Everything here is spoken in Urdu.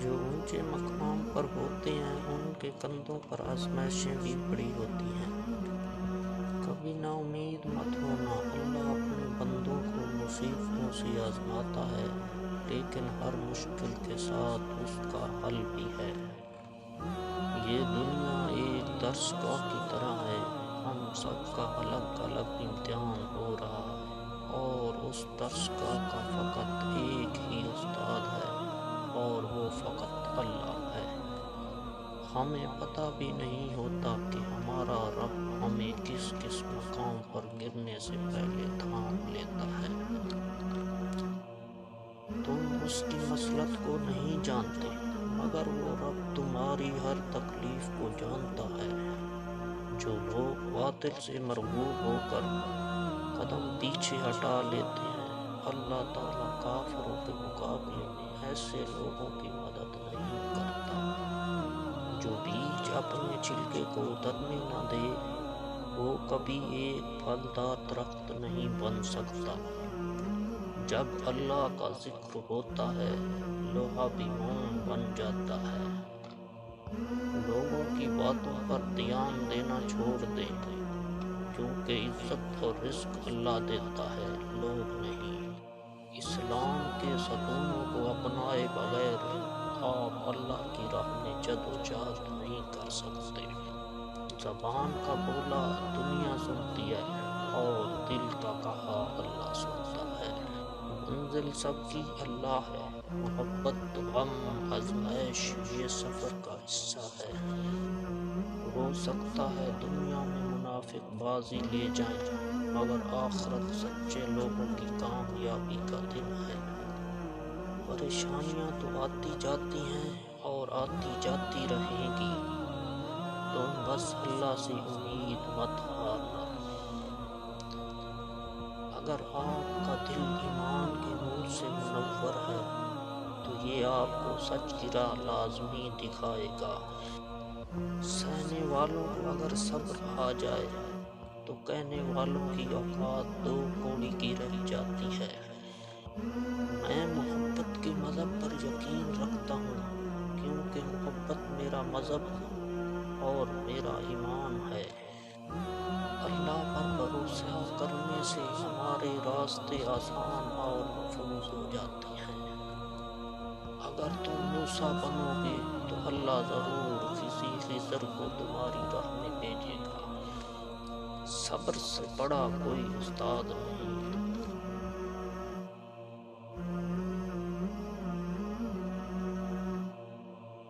جو اونچے مقام پر ہوتے ہیں ان کے کندھوں پر آزمائشیں بھی بڑی ہوتی ہیں۔ کبھی نا امید مت ہونا، اللہ اپنے بندوں کو مصیبتوں سے آزماتا ہے، لیکن ہر مشکل کے ساتھ اس کا حل بھی ہے۔ یہ دنیا ایک درسگاہ کی طرح ہے، ہم سب کا الگ الگ امتحان ہو رہا ہے، اور اس درسگاہ کا فقط ایک ہی استاد ہے، اور وہ فقط اللہ ہے۔ ہمیں پتہ بھی نہیں ہوتا کہ ہمارا رب ہمیں کس کس مقام پر گرنے سے پہلے تھام لیتا ہے۔ تم اس کی مصلحت کو نہیں جانتے، مگر وہ رب تمہاری ہر تکلیف کو جانتا ہے۔ جو لوگ باطل سے مرغوب ہو کر قدم پیچھے ہٹا لیتے ہیں، اللہ تعالیٰ کافروں کے مقابلے میں ایسے لوگوں کی مدد نہیں کرتا۔ جو بیج اپنے چھلکے کو اترنے نہ دے، وہ کبھی ایک پھلدار درخت نہیں بن سکتا۔ جب اللہ کا ذکر ہوتا ہے، لوہا بھی موم بن جاتا ہے۔ لوگوں کی باتوں پر دھیان دینا چھوڑ دیں، کیونکہ عزت اور رزق اللہ دیتا ہے، لوگ نہیں۔ اسلام کے ستونوں کو اپنائے بغیر آپ اللہ کی راہ میں جدوجہد نہیں کر سکتے۔ زبان کا بولا دنیا سنتی ہے، اور دل کا کہا اللہ سنتا ہے۔ منزل سب کی اللہ ہے، محبت غم آزمائش یہ سفر کا حصہ ہے۔ ہو سکتا ہے دنیا میں منافق بازی لے جائیں، مگر آخرت سچے لوگوں کی کامیابی کا دن ہے۔ پریشانیاں تو آتی جاتی ہیں اور آتی جاتی رہیں گی، تم بس اللہ سے امید مت ہارنا۔ اگر آپ کا دل ایمان کے نور سے منور ہے تو یہ آپ کو سچ کی راہ لازمی دکھائے گا۔ سہنے والوں کو اگر صبر آ جائے تو کہنے والوں کی اوقات دو کوڑی کی رہ جاتی ہے۔ میں محبت کے مذہب پر یقین رکھتا ہوں، کیونکہ محبت میرا مذہب اور میرا ایمان ہے۔ اللہ پر بھروسہ کرنے سے ہمارے راستے آسان اور محفوظ ہو جاتے ہیں۔ اگر تم موسیٰ بنو گے تو اللہ ضرور کسی خضر کو تمہاری راہ میں بھیجے گا۔ صبر سے بڑا کوئی استاد نہیں۔